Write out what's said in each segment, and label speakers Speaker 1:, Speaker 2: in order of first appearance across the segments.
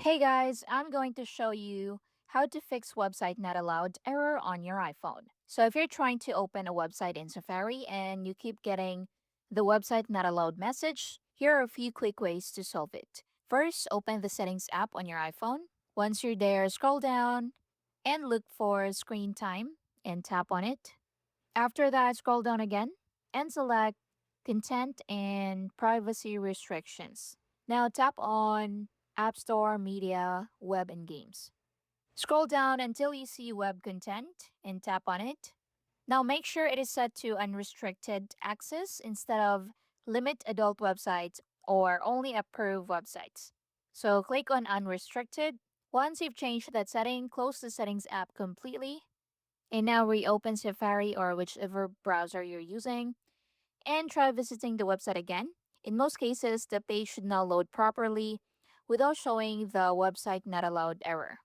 Speaker 1: Hey guys, I'm going to show you how to fix website not allowed error on your iPhone. So if you're trying to open a website in Safari and you keep getting the website not allowed message, here are a few quick ways to solve it. First, open the settings app on your iPhone. Once you're there, scroll down and look for screen time and tap on it. After that, scroll down again and select content and privacy restrictions. Now tap on App Store, Media, Web, and Games. Scroll down until you see Web Content and tap on it. Now make sure it is set to unrestricted access instead of limit adult websites or only approved websites. So click on unrestricted. Once you've changed that setting, close the settings app completely and now reopen Safari or whichever browser you're using and try visiting the website again. In most cases, the page should now load properly without showing the website not allowed error.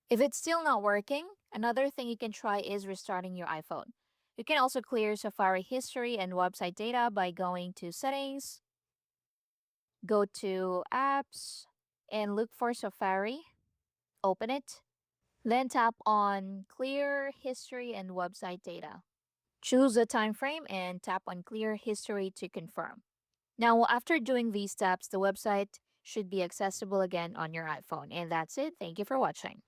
Speaker 1: If it's still not working, another thing you can try is restarting your iPhone. You can also clear Safari history and website data by going to Settings, go to Apps, and look for Safari, open it, then tap on Clear History and Website Data. Choose a time frame and tap on Clear History to confirm. Now, after doing these steps, the website should be accessible again on your iPhone. And that's it. Thank you for watching.